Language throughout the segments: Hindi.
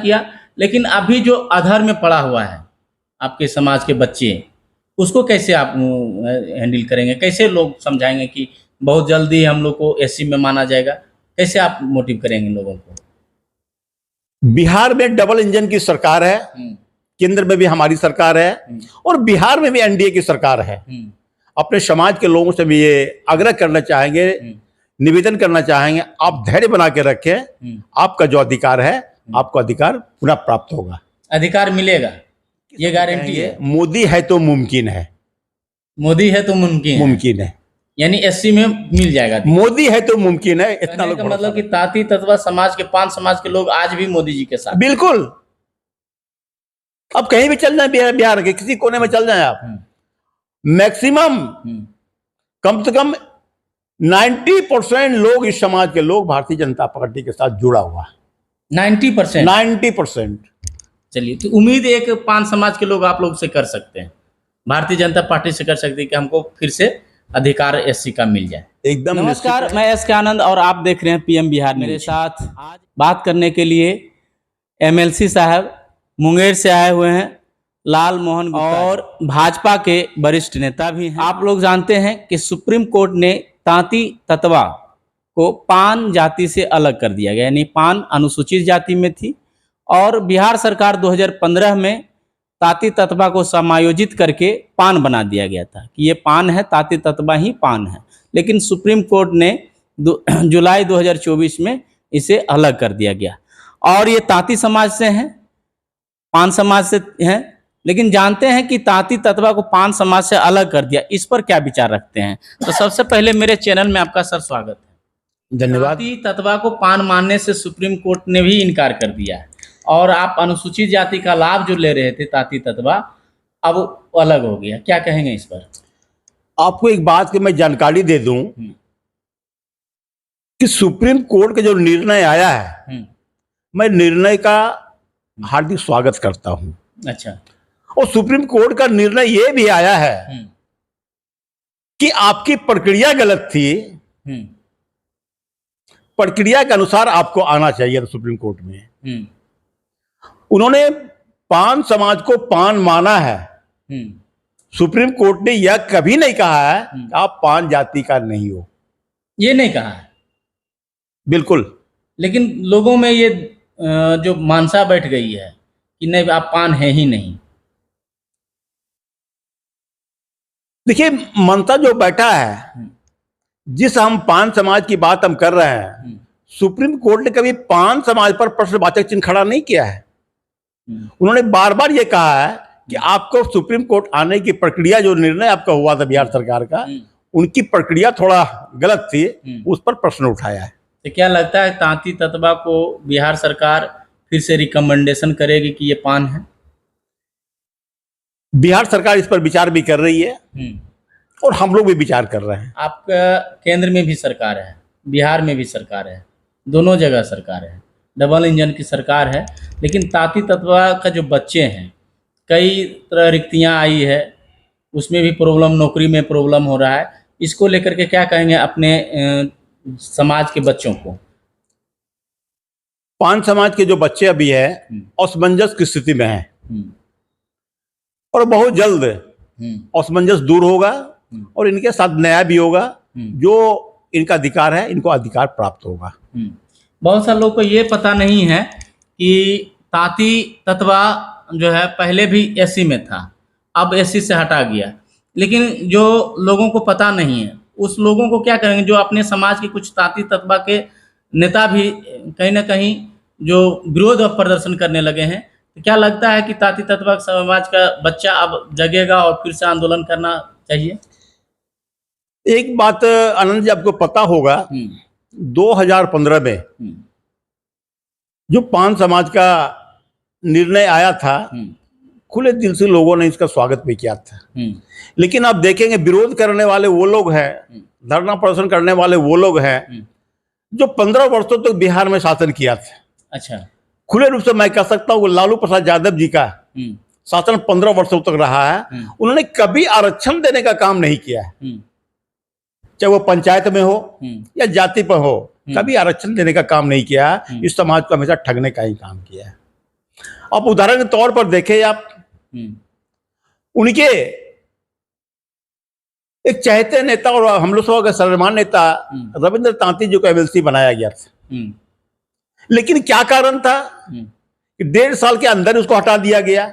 किया, लेकिन अभी जो अधर में पड़ा हुआ है आपके समाज के बच्चे, उसको कैसे आप हैंडल करेंगे? कैसे लोग समझाएंगे कि बहुत जल्दी हम लोग को एससी में माना जाएगा? कैसे आप मोटिव करेंगे लोगों को? बिहार में डबल इंजन की सरकार है, केंद्र में भी हमारी सरकार है और बिहार में भी एनडीए की सरकार है। अपने समाज के लोगों से भी ये आग्रह करना चाहेंगे, निवेदन करना चाहेंगे, आप धैर्य बना के रखें। आपका जो अधिकार है, आपको अधिकार पुनः प्राप्त होगा। अधिकार मिलेगा, ये गारंटी है। मोदी है तो मुमकिन है, मोदी है तो मुमकिन है, यानी एससी में मिल जाएगा। मोदी है तो मुमकिन है, इतना लोग मतलब कि ताती तत्वा समाज के 5 समाज के लोग आज भी मोदी जी के साथ। बिल्कुल, अब कहीं भी चल जाए, बिहार के किसी कोने में चल जाए आप, मैक्सिमम कम से कम 90% लोग, इस समाज के लोग भारतीय जनता पार्टी के साथ जुड़ा हुआ है। 90%। चलिए, तो उम्मीद है कि 5 समाज के लोग आप लोग से कर सकते हैं, भारतीय जनता पार्टी से कर सकते हैं कि हमको फिर से अधिकार एससी का मिल जाए। एकदम। नमस्कार, मैं एस के आनंद और आप देख रहे हैं पीएम बिहार। मेरे साथ आज बात करने के लिए एमएलसी साहब मुंगेर से आए हुए हैं, लाल मोहन गुप्ता, और भाजपा के वरिष्ठ नेता भी हैं। आप लोग जानते हैं कि सुप्रीम कोर्ट ने तांती ततवा को पान जाति से अलग कर दिया गया, यानी पान अनुसूचित जाति में थी और बिहार सरकार 2015 में ताती ततवा को समायोजित करके पान बना दिया गया था कि ये पान है, ताती ततवा ही पान है। लेकिन सुप्रीम कोर्ट ने जुलाई 2024 में इसे अलग कर दिया गया और ये ताती समाज से हैं, पान समाज से हैं। लेकिन जानते हैं कि ताती ततवा को पान समाज से अलग कर दिया, इस पर क्या विचार रखते हैं? तो सबसे पहले मेरे चैनल में आपका सर स्वागत है। धन्यवाद। ताती ततवा को पान मानने से सुप्रीम कोर्ट ने भी इनकार कर दिया है और आप अनुसूचित जाति का लाभ जो ले रहे थे ताती ततवा, अब अलग हो गया। क्या कहेंगे इस पर? आपको एक बात की मैं जानकारी दे दूं कि सुप्रीम कोर्ट का जो निर्णय आया है, मैं निर्णय का हार्दिक स्वागत करता हूं। अच्छा। और सुप्रीम कोर्ट का निर्णय यह भी आया है कि आपकी प्रक्रिया गलत थी, प्रक्रिया के अनुसार आपको आना चाहिए था सुप्रीम कोर्ट में। उन्होंने पान समाज को पान माना है। सुप्रीम कोर्ट ने यह कभी नहीं कहा है कि आप पान जाति का नहीं हो, ये नहीं कहा है। बिल्कुल। लेकिन लोगों में ये जो मानसा बैठ गई है कि नहीं, आप पान है ही नहीं। देखिए, मनता जो बैठा है, जिस हम पान समाज की बात हम कर रहे हैं, सुप्रीम कोर्ट ने कभी पान समाज पर प्रश्नवाचक चिन्ह खड़ा नहीं किया है। उन्होंने बार बार ये कहा है कि आपको सुप्रीम कोर्ट आने की प्रक्रिया, जो निर्णय आपका हुआ था बिहार सरकार का, उनकी प्रक्रिया थोड़ा गलत थी, उस पर प्रश्न उठाया है। तो क्या लगता है तांती ततवा को बिहार सरकार फिर से रिकमेंडेशन करेगी कि ये पान है? बिहार सरकार इस पर विचार भी कर रही है और हम लोग भी विचार कर रहे हैं। आपका केंद्र में भी सरकार है, बिहार में भी सरकार है, दोनों जगह सरकार है, डबल इंजन की सरकार है। लेकिन ताती ततवा का जो बच्चे हैं, कई तरह रिक्तियां आई है, उसमें भी प्रॉब्लम, नौकरी में प्रॉब्लम हो रहा है। इसको लेकर के क्या कहेंगे अपने समाज के बच्चों को? पान समाज के जो बच्चे अभी है असमंजस की स्थिति में हैं और बहुत जल्द असमंजस दूर होगा और इनके साथ न्याय भी होगा। जो इनका अधिकार है, इनको अधिकार प्राप्त होगा। बहुत सारे लोग को ये पता नहीं है कि ताती ततवा जो है पहले भी एससी में था, अब एससी से हटा गया। लेकिन जो लोगों को पता नहीं है, उस लोगों को क्या करेंगे? जो अपने समाज के कुछ ताती ततवा के नेता भी कहीं ना कहीं जो विरोध प्रदर्शन करने लगे हैं, तो क्या लगता है कि ताती ततवा समाज का बच्चा अब जगेगा और फिर से आंदोलन करना चाहिए? एक बात आनंद जी, आपको पता होगा 2015 में जो पान समाज का निर्णय आया था, खुले दिल से लोगों ने इसका स्वागत भी किया था। लेकिन आप देखेंगे विरोध करने वाले वो लोग हैं, धरना प्रदर्शन करने वाले वो लोग हैं जो 15 वर्षों तक बिहार में शासन किया था। अच्छा। खुले रूप से मैं कह सकता हूँ लालू प्रसाद यादव जी का शासन 15 वर्षों तक रहा है। उन्होंने कभी आरक्षण देने का काम नहीं किया है, चाहे वो पंचायत में हो या जाति पर हो, कभी आरक्षण देने का काम नहीं किया है। इस समाज को हमेशा ठगने का ही काम किया है। अब उदाहरण के तौर पर देखें आप, उनके एक चहेते नेता और हम लोग का सर्वमान्य नेता रविंद्र तांती जी को एमएलसी बनाया गया था, लेकिन क्या कारण था कि 1.5 साल के अंदर उसको हटा दिया गया।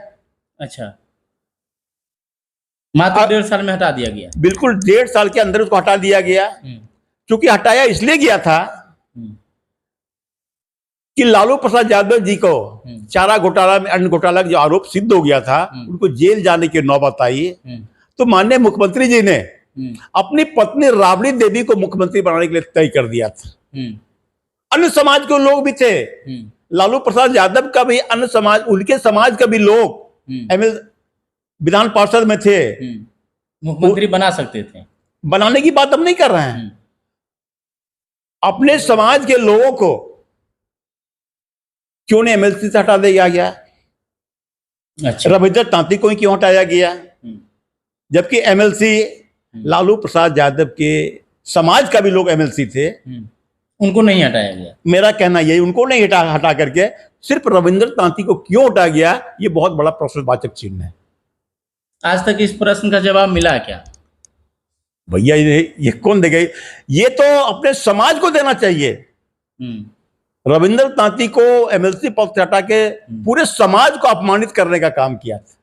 अच्छा, मात्र 1.5 साल में हटा दिया गया। बिल्कुल 1.5 साल के अंदर उसको हटा दिया गया। क्योंकि हटाया इसलिए गया था कि लालू प्रसाद यादव जी को चारा घोटाला में, अन्न घोटाला का जो आरोप सिद्ध हो गया था, उनको जेल जाने की नौबत आई, तो माननीय मुख्यमंत्री जी ने अपनी पत्नी राबड़ी देवी को मुख्यमंत्री बनाने के लिए तय कर दिया था। अन्य समाज के लोग भी थे, लालू प्रसाद यादव का भी, अन्य समाज, उनके समाज का भी लोग विधान पार्षद में थे, मुख्यमंत्री बना सकते थे। बनाने की बात हम नहीं कर रहे हैं। अपने समाज के लोगों को क्यों नहीं एमएलसी से हटा दिया गया? अच्छा। रविंद्र तांती को ही क्यों हटाया गया? जबकि एमएलसी लालू प्रसाद यादव के समाज का भी लोग एमएलसी थे, उनको नहीं हटाया गया। मेरा कहना यही, उनको नहीं हटा करके सिर्फ रविंद्र तांती को क्यों हटा गया, ये बहुत बड़ा प्रश्नवाचक चिन्ह है। आज तक इस प्रश्न का जवाब मिला क्या? भैया ये कौन देगा? ये तो अपने समाज को देना चाहिए। रविंद्र तांती को एमएलसी पद से हटा के पूरे समाज को अपमानित करने का काम किया था।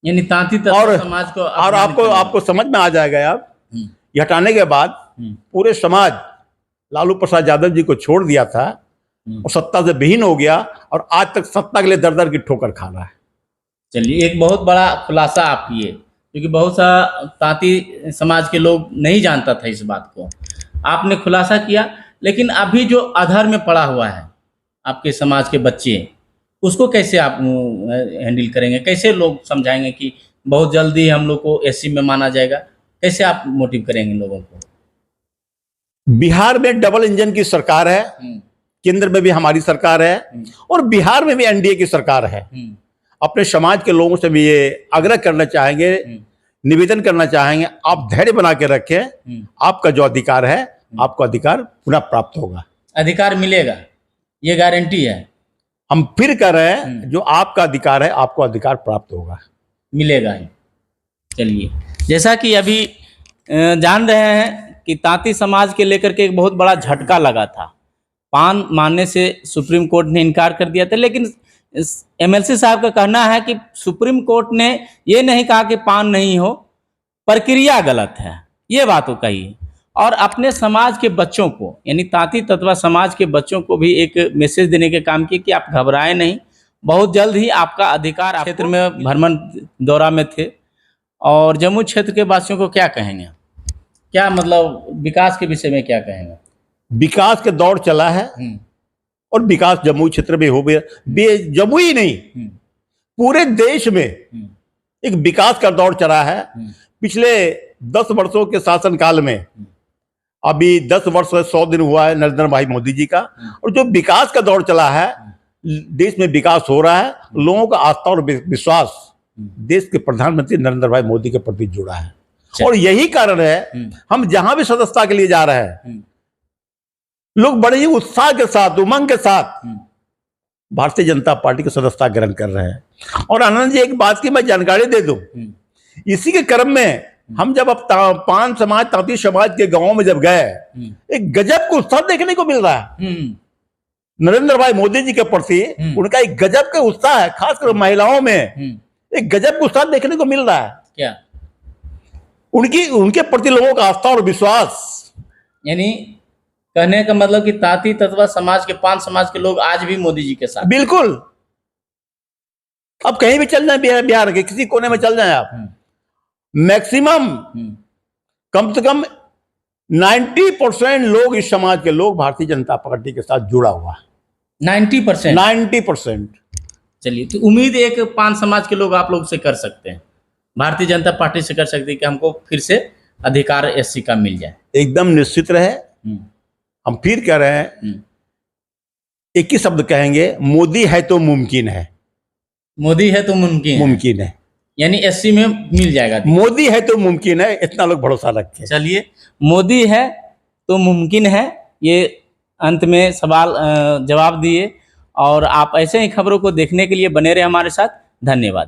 यानी तांती और समाज को, और आपको समझ में आ जाएगा अब, ये हटाने के बाद पूरे समाज लालू प्रसाद यादव जी को छोड़ दिया था और सत्ता से विहीन हो गया, और आज तक सत्ता के लिए दर दर की ठोकर खा रहा है। चलिए, एक बहुत बड़ा खुलासा आप किए, क्योंकि बहुत सा तांती समाज के लोग नहीं जानता था इस बात को, आपने खुलासा किया। लेकिन अभी जो अधर में पड़ा हुआ है आपके समाज के बच्चे, उसको कैसे आप हैंडल करेंगे? कैसे लोग समझाएंगे कि बहुत जल्दी हम लोग को एससी में माना जाएगा? कैसे आप मोटिव करेंगे लोगों को? बिहार में डबल इंजन की सरकार है, केंद्र में भी हमारी सरकार है और बिहार में भी एनडीए की सरकार है। अपने समाज के लोगों से भी ये आग्रह करना चाहेंगे, निवेदन करना चाहेंगे, आप धैर्य बना के रखें। आपका जो अधिकार है, आपको अधिकार पुनः प्राप्त होगा। अधिकार मिलेगा, ये गारंटी है। हम फिर कह रहे हैं, जो आपका अधिकार है, आपको अधिकार प्राप्त होगा, मिलेगा ही। चलिए, जैसा कि अभी जान रहे हैं कि तांती समाज के लेकर के एक बहुत बड़ा झटका लगा था। पान मानने से सुप्रीम कोर्ट ने इनकार कर दिया था, लेकिन एमएलसी साहब का कहना है कि सुप्रीम कोर्ट ने ये नहीं कहा कि पान नहीं हो, प्रक्रिया गलत है, ये बात वो कही। और अपने समाज के बच्चों को, यानी तांती तत्वा समाज के बच्चों को भी एक मैसेज देने के काम किए कि आप घबराएं नहीं, बहुत जल्द ही आपका अधिकार। क्षेत्र में भ्रमण दौरा में थे, और जम्मू क्षेत्र के वासियों को क्या कहेंगे? क्या मतलब विकास के विषय में क्या कहेंगे? विकास का दौर चला है और विकास जम्मू क्षेत्र में हो गया। जम्मू ही नहीं, पूरे देश में एक विकास का दौर चला है। पिछले 10 वर्षों के शासनकाल में, अभी 10 वर्ष 100 दिन हुआ है नरेंद्र भाई मोदी जी का, और जो विकास का दौर चला है, देश में विकास हो रहा है, लोगों का आस्था और विश्वास देश के प्रधानमंत्री नरेंद्र भाई मोदी के प्रति जुड़ा है। और यही कारण है, हम जहां भी सदस्यता के लिए जा रहे हैं, लोग बड़े ही उत्साह के साथ, उमंग के साथ भारतीय जनता पार्टी की सदस्यता ग्रहण कर रहे हैं। और आनंद जी, एक बात की मैं जानकारी दे दूं, इसी के क्रम में हम जब अब पान समाज, तांती समाज के गांव में जब गए, एक गजब का उत्साह देखने को मिल रहा है नरेंद्र भाई मोदी जी के प्रति। उनका एक गजब का उत्साह है, खासकर महिलाओं में एक गजब का उत्साह देखने को मिल रहा है। क्या उनके प्रति लोगों का आस्था और विश्वास। यानी कहने का मतलब कि तांती तत्वा समाज के, पान समाज के लोग आज भी मोदी जी के साथ। बिल्कुल, अब कहीं भी चल जाए, बिहार के किसी कोने में चल जाए आप, मैक्सिमम कम से कम 90% लोग, इस समाज के लोग भारतीय जनता पार्टी के साथ जुड़ा हुआ है। 90%। चलिए, तो उम्मीद एक पान समाज के लोग आप लोग से कर सकते हैं, भारतीय जनता पार्टी से कर सकते हैं कि हमको फिर से अधिकार एससी का मिल जाए। एकदम निश्चित रहे। हम फिर कह रहे हैं, एक ही शब्द कहेंगे, मोदी है तो मुमकिन है। मोदी है तो मुमकिन है, यानी एससी में मिल जाएगा। मोदी है तो मुमकिन है, इतना लोग भरोसा रखें। चलिए, मोदी है तो मुमकिन है, ये अंत में सवाल जवाब दिए। और आप ऐसे ही खबरों को देखने के लिए बने रहे हमारे साथ। धन्यवाद।